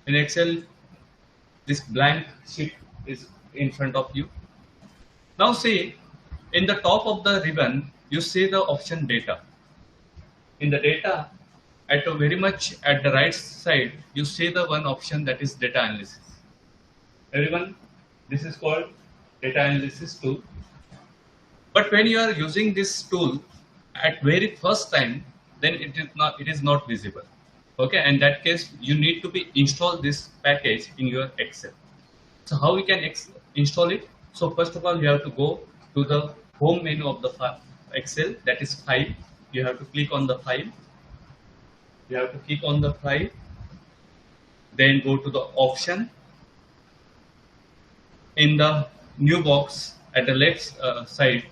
In Excel, this blank sheet is in front of you. Now see, in the top of the ribbon, you see the option data. In the data, at a very much at the right side, you see the one option that is data analysis. Everyone, this is called data analysis tool. But when you are using this tool at very first time, then it is not visible. Okay, in that case, you need to be install this package in your Excel. So how we can install it? So first of all, you have to go to the home menu of the Excel, that is file. You have to click on the file. You have to click on the file. Then go to the option. In the new box at the left side,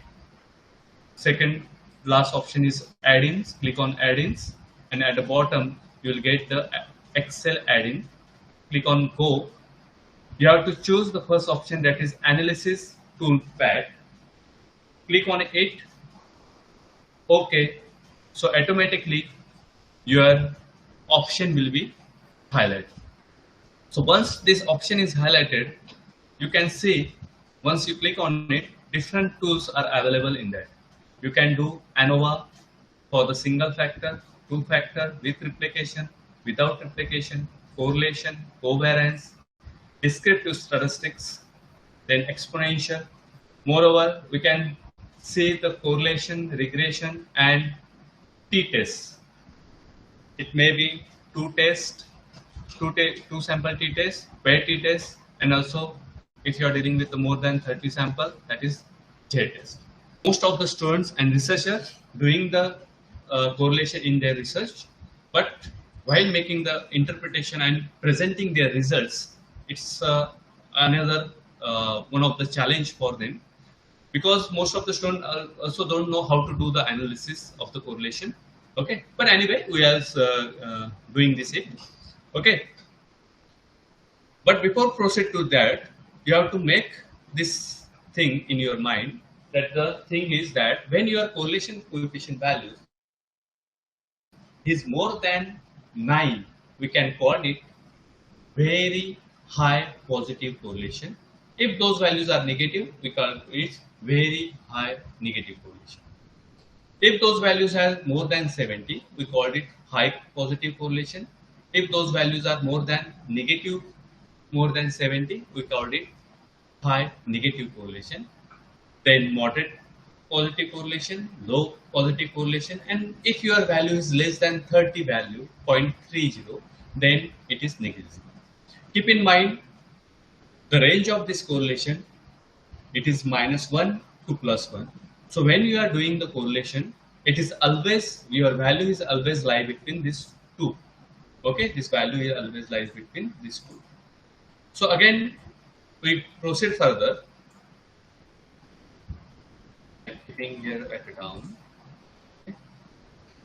second last option is add-ins. Click on add-ins, and at the bottom you will get the Excel add-in. Click on go. You have to choose the first option, that is analysis toolpad. Click on it. OK. So automatically your option will be highlighted. So once this option is highlighted, you can see once you click on it, different tools are available in that. You can do ANOVA for the single factor, two factor, with replication, without replication, correlation, covariance, descriptive statistics, then exponential. Moreover, we can see the correlation, regression, and t-tests. It may be two sample t-test, pair t-test, and also if you are dealing with more than 30 sample, that is j-test. Most of the students and researchers doing the correlation in their research, but while making the interpretation and presenting their results, it's another one of the challenge for them, because most of the students also don't know how to do the analysis of the correlation. Okay, but anyway, we are doing this it. Okay, but before proceed to that, you have to make this thing in your mind, that the thing is that when your correlation coefficient value is more than 9, we can call it very high positive correlation. If those values are negative, we call it very high negative correlation. If those values are more than 70, we call it high positive correlation. If those values are more than 70, we call it high negative correlation. Then moderate positive correlation, low positive correlation, and if your value is less than 30 value, 0.30, then it is negligible. Keep in mind the range of this correlation, it is -1 to +1. So when you are doing the correlation, it is always, your value is always lie between these two. Okay, this value is always lies between these two. So again, we proceed further. Keeping here at it down.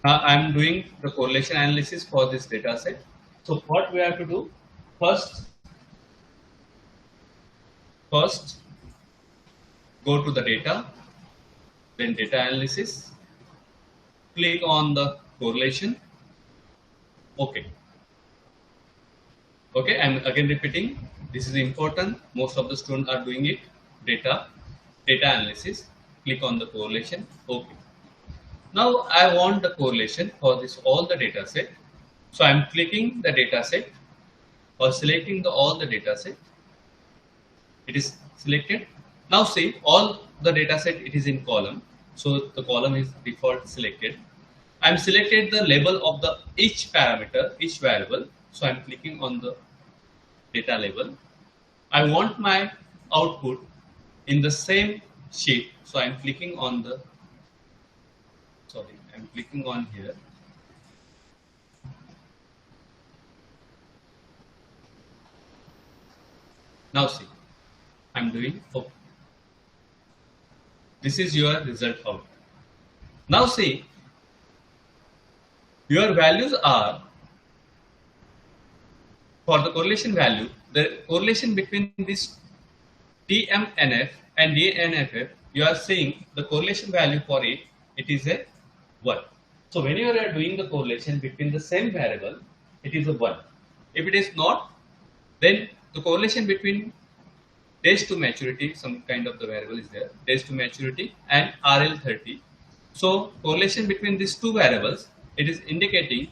I am doing the correlation analysis for this data set. So what we have to do, first go to the data, then data analysis, click on the correlation. Okay, I'm again repeating, this is important, most of the students are doing it. Data analysis, click on the correlation. Okay, now I want the correlation for this all the data set. So I'm clicking the data set or selecting all the data set. It is selected. Now see, all the data set, it is in column. So the column is default selected. I'm selected the label of the each parameter, each variable. So I'm clicking on the data label. I want my output in the same sheet. So I'm clicking on the, I'm clicking on here. Now see, I'm doing okay. This is your result out. Now see, your values are, for the correlation value, the correlation between this TMNF and DNFF, you are seeing the correlation value for it, it is a 1. So when you are doing the correlation between the same variable, it is a 1. If it is not, Then the correlation between days to maturity, some kind of the variable is there, days to maturity and RL30. So correlation between these two variables, it is indicating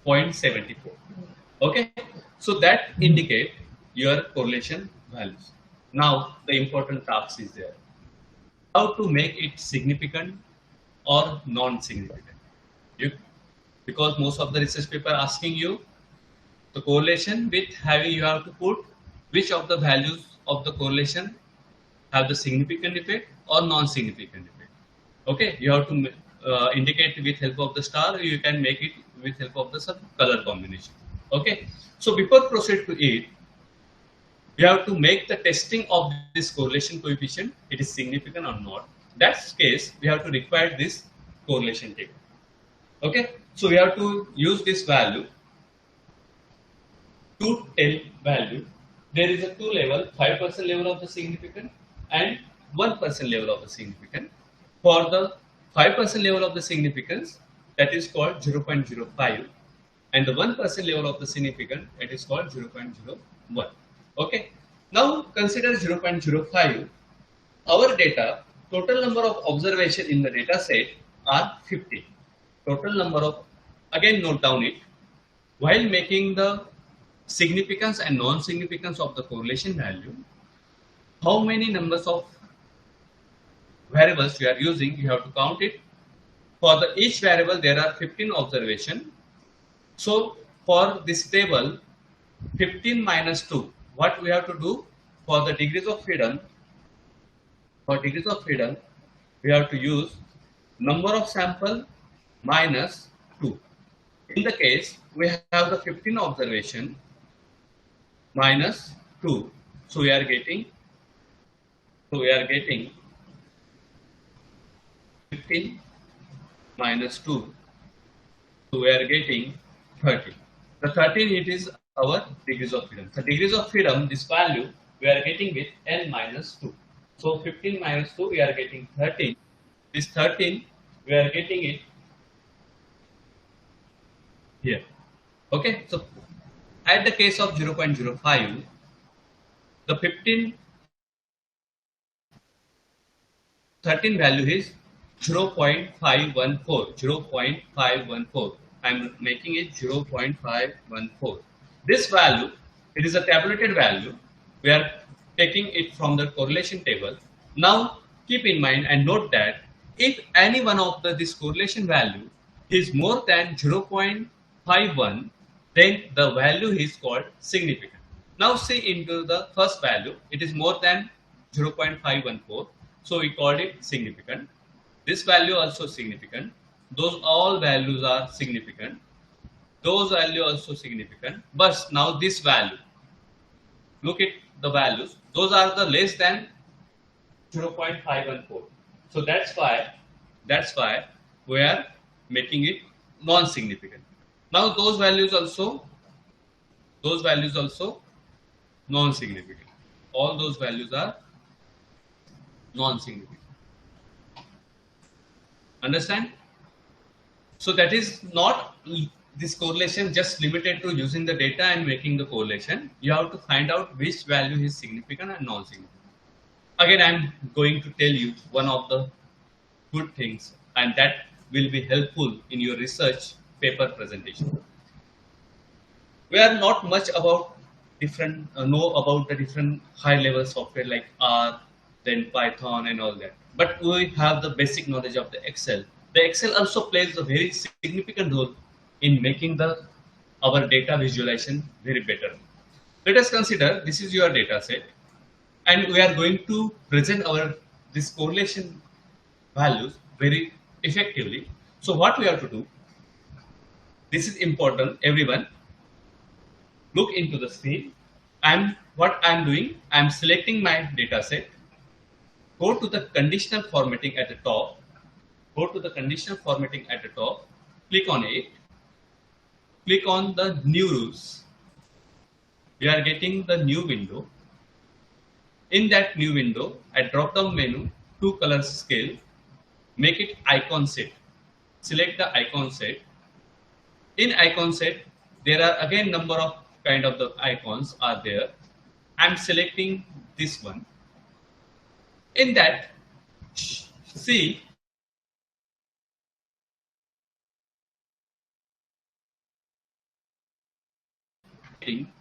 0.74. Okay, so that indicate your correlation values. Now the important task is there: how to make it significant or non-significant. You, because most of the research paper are asking you the correlation with having, you have to put which of the values of the correlation have the significant effect or non-significant effect. Okay, you have to indicate with help of the star. You can make it with help of the some color combination. Okay, so before proceed to it, we have to make the testing of this correlation coefficient. It is significant or not. That's case we have to require this correlation table. Okay, so we have to use this value to tell value. There is a two level, 5% level of the significant and 1% level of the significant. For the 5% level of the significance, that is called 0.05, and the 1% level of the significant, that is called 0.01. Okay. Now consider 0.05. Our data, total number of observation in the data set are 50. Total number of, again note down it, while making the significance and non-significance of the correlation value, how many numbers of variables you are using, you have to count it. For the each variable there are 15 observation. So for this table, 15 minus 2, what we have to do for the degrees of freedom? For degrees of freedom, we have to use number of sample minus 2. In the case, we have the 15 observation minus 2. So we are getting 15 minus 2. So we are getting 30. The 13, it is our degrees of freedom. The degrees of freedom, this value we are getting with n minus 2. So 15 minus 2, we are getting 13. This 13, we are getting it here. Okay, so at the case of 0.05, the 13 value is 0.514. 0.514. I'm making it 0.514. This value, it is a tabulated value. We are taking it from the correlation table. Now keep in mind and note that if any one of this correlation value is more than 0.51, then the value is called significant. Now see into the first value, it is more than 0.514, so we called it significant. This value also significant. Those all values are significant. Those value also significant. But now this value, look at the values. Those are the less than 0.514. So that's why we are making it non-significant. Now those values also non-significant. All those values are non-significant. Understand? So that is not this correlation just limited to using the data and making the correlation. You have to find out which value is significant and non-significant. Again, I'm going to tell you one of the good things, and that will be helpful in your research paper presentation. We are not much about know about the different high level software like R, then Python and all that. But we have the basic knowledge of the Excel. The Excel also plays a very significant role in making our data visualization very better. Let us consider this is your data set, and we are going to present this correlation values very effectively. So what we have to do, this is important, everyone. Look into the screen, and what I'm doing, I'm selecting my data set, go to the conditional formatting at the top, click on it, click on the new rules. We are getting the new window. In that new window, at drop down menu, to color scale, make it icon set. Select the icon set. In icon set, there are again number of kind of the icons are there. I'm selecting this one. In that, see,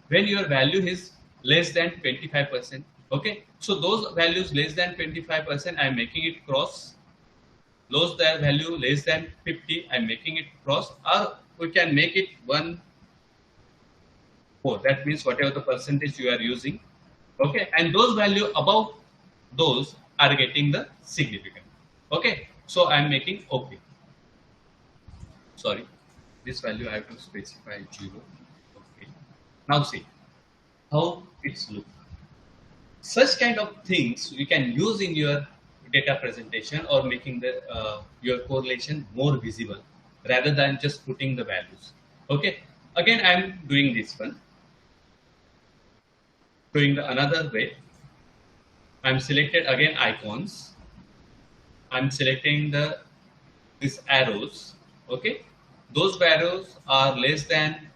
when your value is less than 25%. Okay, so those values less than 25%, I'm making it cross. Those their value less than 50, I'm making it cross, or we can make it 1/4. That means whatever the percentage you are using. Okay, and those value above those are getting the significant. Okay, so I'm making okay. Sorry, this value I have to specify 0. Okay, now see how it's look. Such kind of things you can use in your data presentation or making the your correlation more visible rather than just putting the values. Okay, again I'm doing this one, doing the another way. I'm selected again icons. I'm selecting the these arrows. Okay, those arrows are less than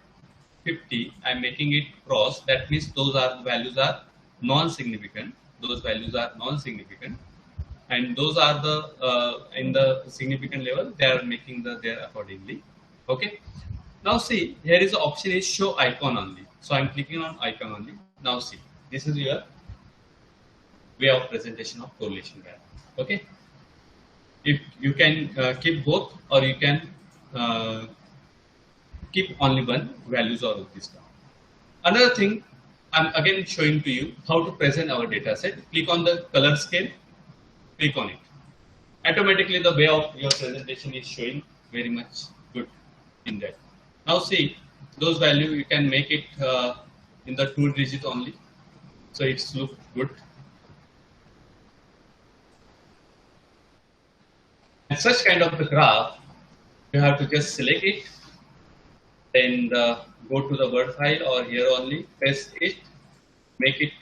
50. I'm making it cross. That means those are values are non-significant. Those values are non-significant, and those are the in the significant level. They are making the there accordingly. Okay. Now see, here is the option is show icon only. So I'm clicking on icon only. Now see, this is your way of presentation of correlation graph. Okay. If you can keep both, or you can uh, keep only one values of this graph. Another thing, I'm again showing to you how to present our data set. Click on the color scale, click on it. Automatically the way of your presentation is showing very much good in that. Now see, those value you can make it in the 2 digit only. So it's look good. And such kind of the graph, you have to just select it and go to the Word file or here only, paste it, make it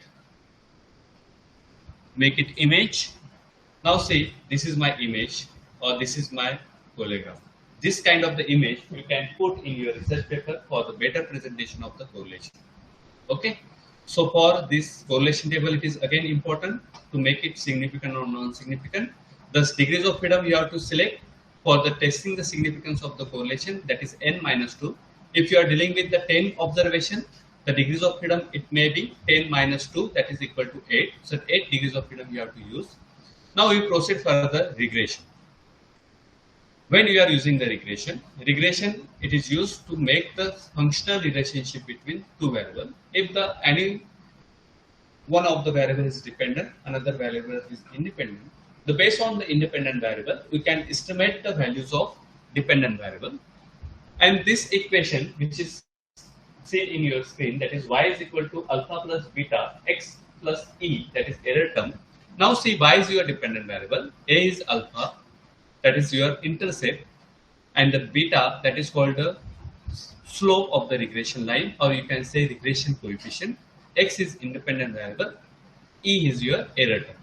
image. Now see, this is my image or this is my hologram. This kind of the image you can put in your research paper for the better presentation of the correlation. Okay. So for this correlation table, it is again important to make it significant or non-significant. Thus degrees of freedom you have to select for the testing the significance of the correlation, that is n minus 2. If you are dealing with the 10 observation, the degrees of freedom it may be 10 minus 2, that is equal to 8. So 8 degrees of freedom you have to use. Now we proceed further regression. When you are using the regression it is used to make the functional relationship between two variables. If the any one of the variable is dependent, another variable is independent. The based on the independent variable, we can estimate the values of dependent variable. And this equation, which is seen in your screen, that is y is equal to alpha plus beta x plus e, that is error term. Now see, y is your dependent variable, a is alpha, that is your intercept, and the beta, that is called the slope of the regression line, or you can say regression coefficient. X is independent variable, e is your error term.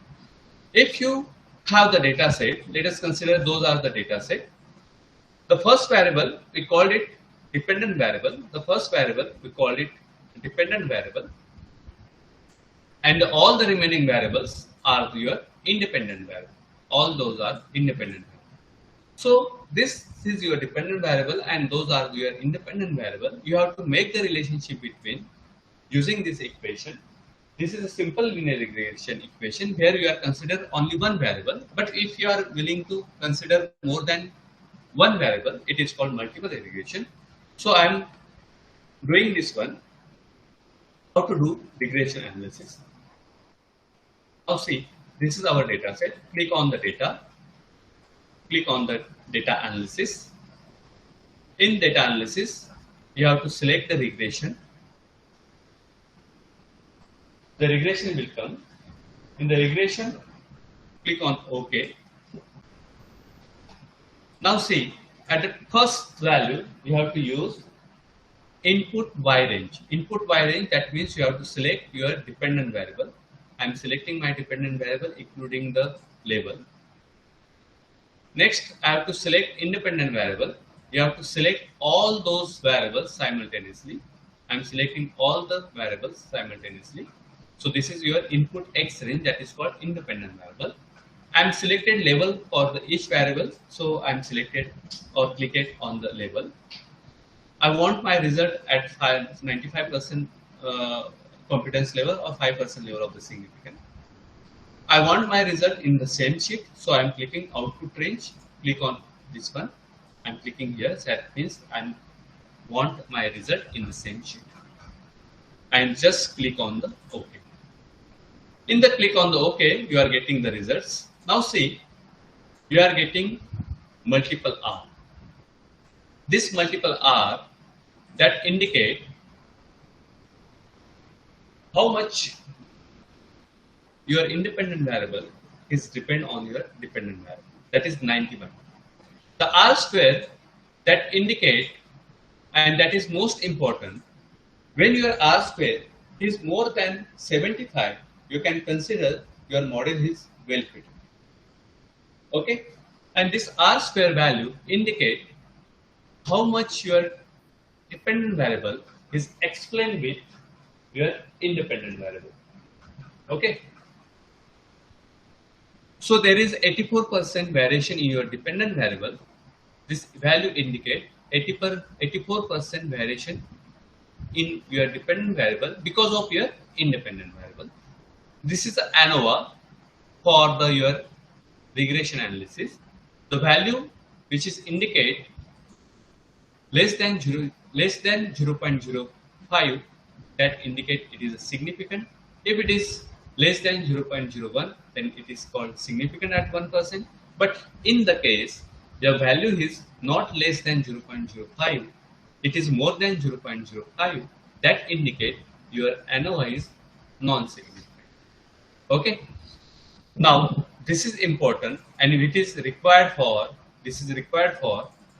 If you have the data set, let us consider those are the data set. The first variable we called it dependent variable. The first variable we called it dependent variable, and all the remaining variables are your independent variable. All those are independent variables. So this is your dependent variable and those are your independent variable. You have to make the relationship between using this equation. This is a simple linear regression equation where you are considered only one variable. But if you are willing to consider more than one variable, it is called multiple regression. So I am doing this one. How to do regression analysis? Now see, this is our data set. Click on the data. Click on the data analysis. In data analysis, you have to select the regression. The regression will come. In the regression, click on OK. Now see, at the first value, you have to use input y range. Input y range, that means you have to select your dependent variable. I am selecting my dependent variable including the label. Next, I have to select independent variable. You have to select all those variables simultaneously. I'm selecting all the variables simultaneously. So this is your input X range, that is called independent variable. I'm selected label for the each variable. So I'm selected or clicked on the label. I want my result at 95% competence level or 5% level of the significance. I want my result in the same sheet, so I'm clicking output range. Click on this one. I'm clicking here. So that means I want my result in the same sheet. And just click on the OK. In the click on the OK, you are getting the results. Now see, you are getting multiple R. This multiple R that indicate how much your independent variable is depend on your dependent variable. That is 91. The R square that indicate, and that is most important, when your R square is more than 75, you can consider your model is well fitted. Okay? And this R square value indicate how much your dependent variable is explained with your independent variable. Okay? So there is 84% variation in your dependent variable. This value indicate 84% variation in your dependent variable because of your independent variable. This is the ANOVA for the your regression analysis. The value which is indicate less than 0.05, that indicate it is a significant. If it is less than 0.01, then it is called significant at 1%. But in the case the value is not less than 0.05, it is more than 0.05, that indicate your ANOVA is non-significant. Okay. Now this is important, and it is required for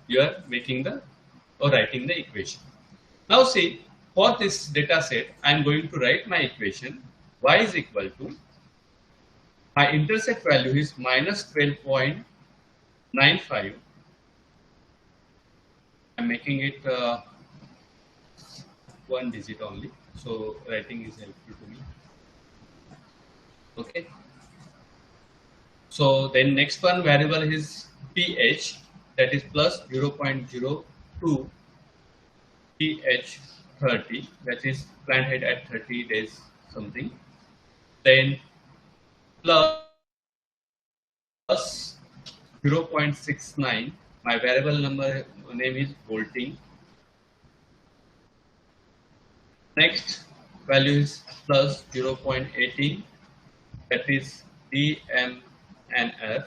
your making the or writing the equation. Now see, for this data set, I am going to write my equation. Y is equal to, my intercept value is minus 12.95. I'm making it one digit only, so writing is helpful to me. Okay. So then next one variable is pH, that is plus 0.02 pH 30, that is plant height at 30 days something. Then plus 0.69, my variable number name is volting. Next value is plus 0.18, that is DMNF.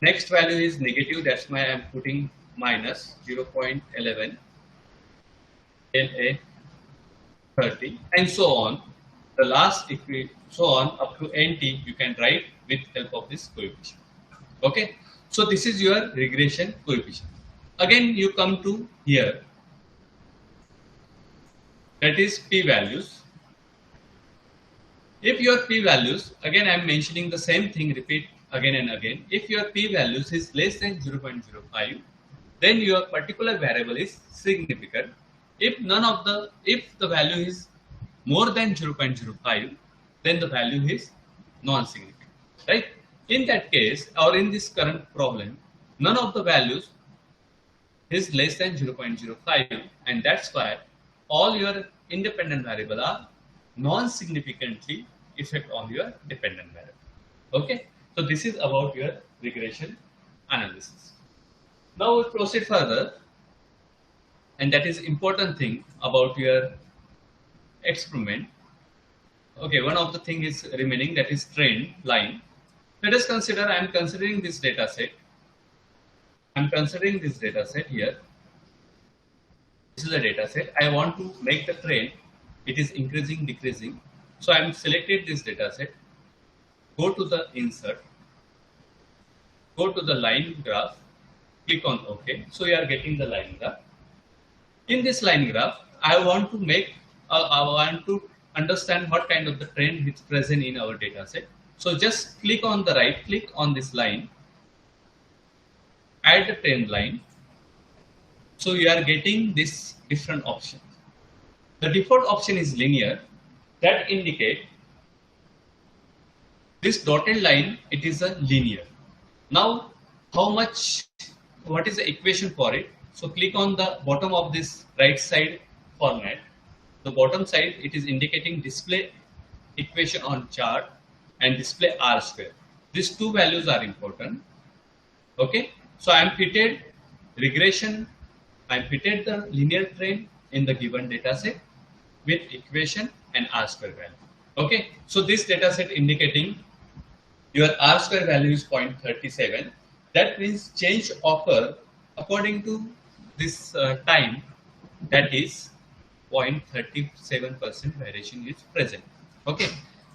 Next value is negative, that's why I am putting minus 0.11 LA30, and so on. The last so on up to NT you can write with help of this coefficient. Okay, so this is your regression coefficient. Again you come to here, that is p values. If your p values, again I am mentioning the same thing, repeat again and again. If your p values is less than 0.05, then your particular variable is significant. If the value is more than 0.05, then the value is non-significant, right? In that case, or in this current problem, none of the values is less than 0.05, and that's why all your independent variable are non-significantly effect on your dependent variable. Okay, so this is about your regression analysis. Now we proceed further, and that is important thing about your experiment. Okay, one of the thing is remaining, that is trend line. Let us consider, I am considering this data set. I am considering this data set here. This is a data set. I want to make the trend, it is increasing, decreasing. So I am selected this data set. Go to the insert. Go to the line graph. Click on OK. So you are getting the line graph. In this line graph, I want to understand what kind of the trend is present in our data set. So just click on the right click on this line, add the trend line. So you are getting this different options. The default option is linear. That indicate this dotted line, it is a linear. Now, how much, what is the equation for it? So click on the bottom of this right side format. The bottom side, it is indicating display equation on chart and display R square. These two values are important. Okay. So I am fitted regression, I am fitted the linear trend in the given data set with equation and R square value. Okay. So this data set indicating your R square value is 0.37. That means change occur according to this time, that is 0.37% variation is present. Okay.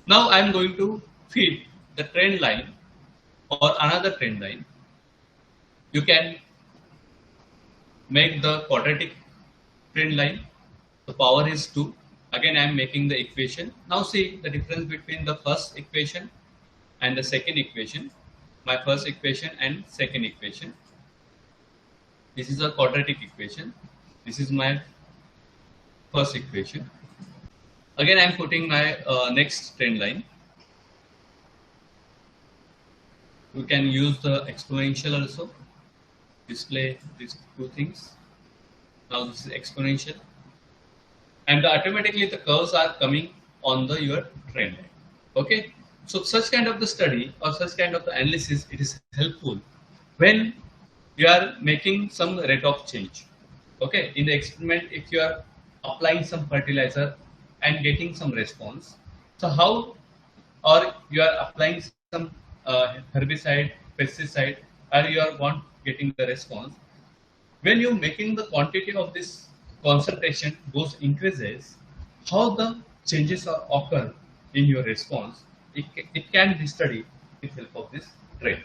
Now I am going to feed the trend line or another trend line. You can make the quadratic trend line. The power is 2. Again I am making the equation. Now see the difference between the first equation and the second equation. My first equation and second equation. This is a quadratic equation. This is my first equation. Again I am putting my next trend line. You can use the exponential also. Display these two things. Now this is exponential. And automatically the curves are coming on the your trend line. Okay. So such kind of the study or such kind of the analysis, it is helpful when you are making some rate of change. Okay, in the experiment, if you are applying some fertilizer and getting some response, so how, or you are applying some herbicide, pesticide, or you are not getting the response. When you making the quantity of this concentration goes increases, how the changes occur in your response, it can be studied with help of this trend.